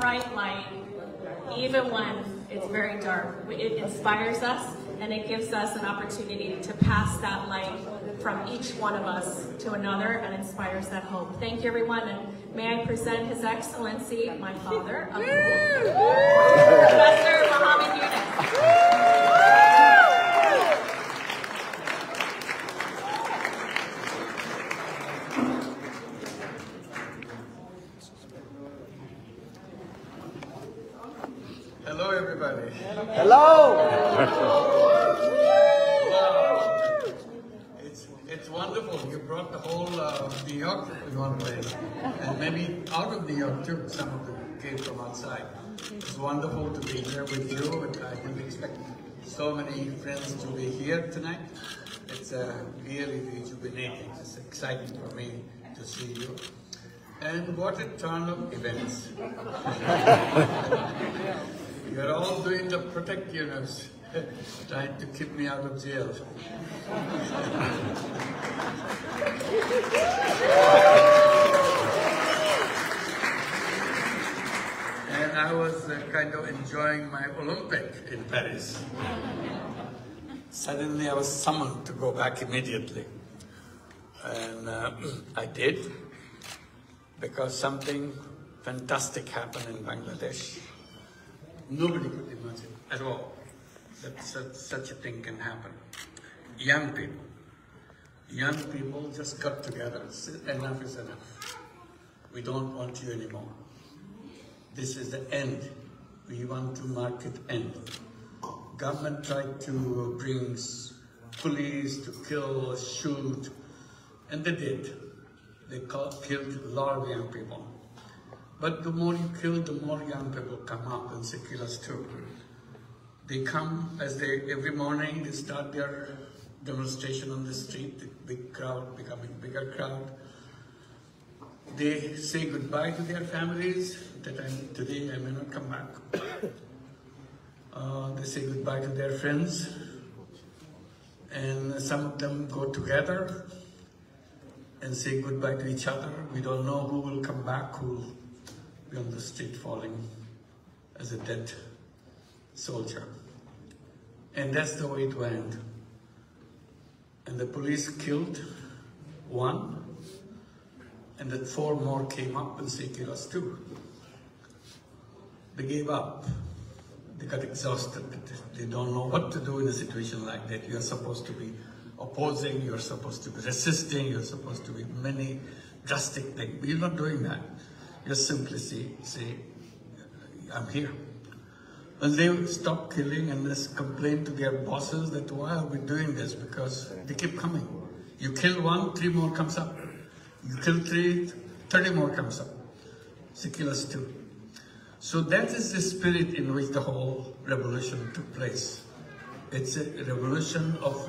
bright light, even when it's very dark. It inspires us, and it gives us an opportunity to pass that light from each one of us to another, and inspires that hope. Thank you, everyone, and may I present His Excellency, my father, Professor Muhammad Yunus. Hello, everybody. Hello. Wow. It's wonderful. You brought the whole New York in one place, and maybe out of New York too. Some of them came from outside. It's wonderful to be here with you, and I didn't expect so many friends to be here tonight. It's really rejuvenating. It's exciting for me to see you. And what a turn of events. You're all doing the protect units, trying to keep me out of jail. And I was kind of enjoying my Olympic in Paris. Suddenly I was summoned to go back immediately. And I did, because something fantastic happened in Bangladesh. Nobody could imagine at all that such a thing can happen. Young people just got together. Enough is enough. We don't want you anymore. This is the end. We want to mark it end. Government tried to bring police to kill, shoot, and they did. They killed a lot of young people. But the more you kill, the more young people come up and say, kill us too. They come every morning, they start their demonstration on the street, the big crowd becoming bigger crowd. They say goodbye to their families, that today I may not come back. They say goodbye to their friends. And some of them go together and say goodbye to each other. We don't know who will come back, who will be on the street falling as a dead soldier. And that's the way it went. And the police killed one, and then 4 more came up and said, kill us too. They gave up. They got exhausted. They don't know what to do in a situation like that. You're supposed to be opposing, you're supposed to be resisting, you're supposed to be many drastic things. But you're not doing that. You simply say, I'm here. And they stop killing and just complain to their bosses that why are we doing this? Because they keep coming. You kill 1, 3 more comes up. You kill 3, 30 more comes up. So kill us too. So that is the spirit in which the whole revolution took place. It's a revolution of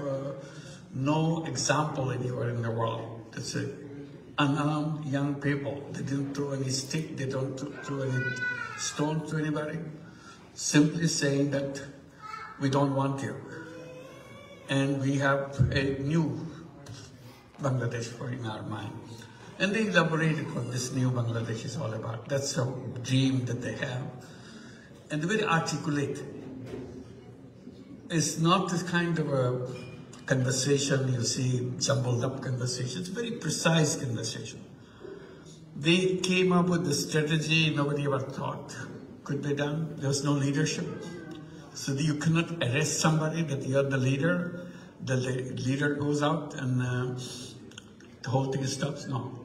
no example anywhere in the world. It's unarmed young people. They didn't throw any stick, they don't throw any stone to anybody. Simply saying that we don't want you. And we have a new Bangladesh in our mind. And they elaborated what this new Bangladesh is all about. That's a dream that they have. And they're very articulate. It's not this kind of a conversation you see, jumbled up conversation. It's very precise conversation. They came up with the strategy nobody ever thought could be done. There was no leadership. So you cannot arrest somebody that you're the leader. The leader goes out and the whole thing stops. No.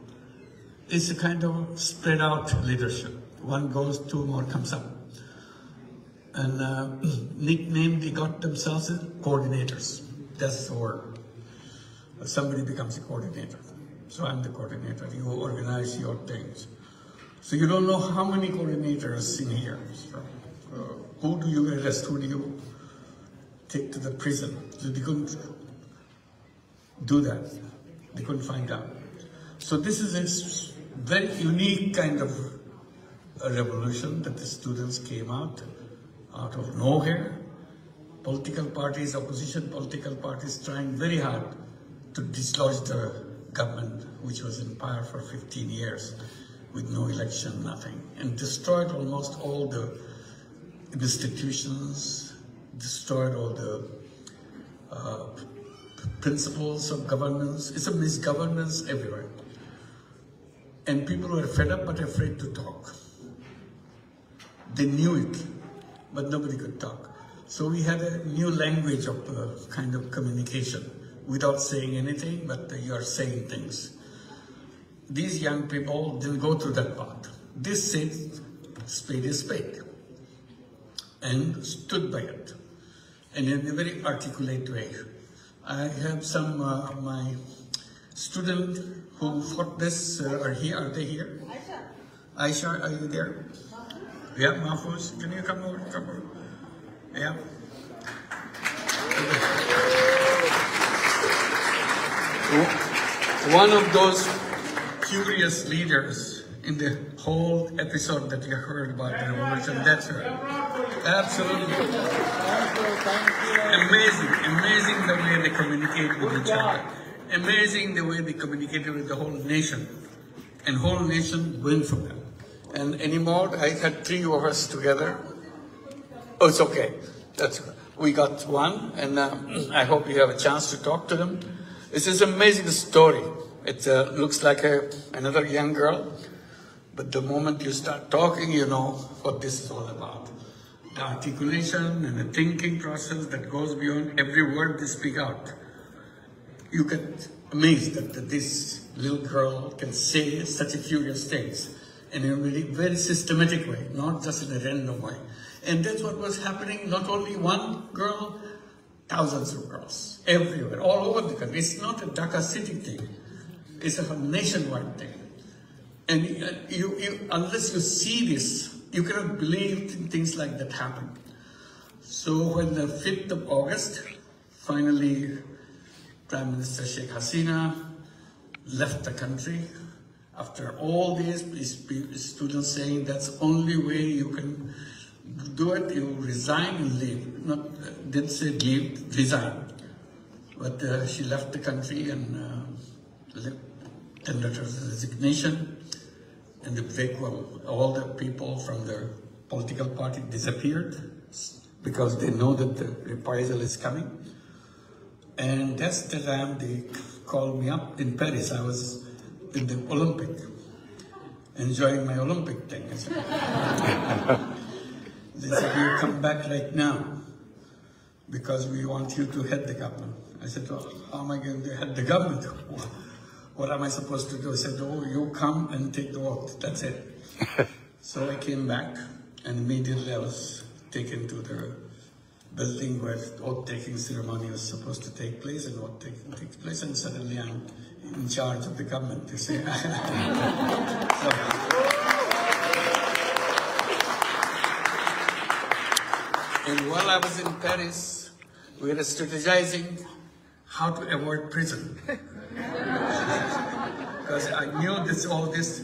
It's a kind of spread out leadership. 1 goes, 2 more comes up. And nickname they got themselves as coordinators. That's the word. Somebody becomes a coordinator. So I'm the coordinator. You organize your things. So you don't know how many coordinators in here. So, who do you arrest? Who do you take to the prison? So they couldn't do that. They couldn't find out. So this is a very unique kind of a revolution that the students came out of nowhere. Political parties, opposition political parties trying very hard to dislodge the government which was in power for 15 years. with no election, nothing, and destroyed almost all the institutions, destroyed all the principles of governance. It's a misgovernance everywhere. And people were fed up but afraid to talk. They knew it, but nobody could talk. So we had a new language of kind of communication without saying anything, but you are saying things. These young people didn't go through that path. This said, spade is spade, and stood by it, and in a very articulate way. I have some my students who fought this are here. Are they here? Aisha, are you there? Yeah, Mahfouz, can you come over? Come over. Yeah. One of those curious leaders in the whole episode that you heard about the revolution, that's her. Absolutely. Amazing the way they communicate with each other. Amazing the way they communicated with the whole nation. And whole nation went for them. And anymore, I had 3 of us together. Oh, it's okay. We got one, and I hope you have a chance to talk to them. This is an amazing story. It looks like another young girl, but the moment you start talking, you know what this is all about. The articulation and the thinking process that goes beyond every word they speak out. You get amazed that this little girl can say such a curious things in a very, very systematic way, not just in a random way. And that's what was happening, not only one girl, thousands of girls, everywhere, all over the country. It's not a Dhaka city thing. It's a nationwide thing. And unless you see this, you cannot believe things like that happen. So when the 5th of August, finally, Prime Minister Sheikh Hasina left the country, after all these students saying that's the only way you can do it, you resign and leave. Didn't say leave, resign. But she left the country and tendered her resignation. And the vacuum, all the people from the political party disappeared because they know that the reprisal is coming. And that's the time they called me up in Paris. I was in the Olympic, enjoying my Olympic thing. They said, you come back right now because we want you to head the government. I said, well, how am I going to head the government? What am I supposed to do? I said, oh, you come and take the oath. That's it. So I came back, and immediately I was taken to the building where the oath-taking ceremony was supposed to take place, and oath-taking takes place, and suddenly I'm in charge of the government, you see. And while I was in Paris, we were strategizing how to avoid prison. Because I knew all this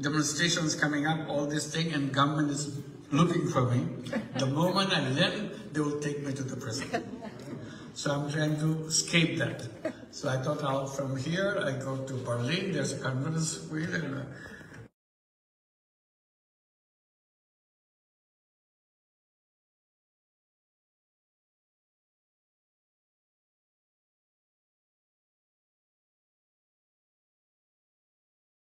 demonstrations coming up, all this thing, and government is looking for me. The moment I land, they will take me to the prison. So I'm trying to escape that. So I thought, from here, I go to Berlin, there's a conference wheel, and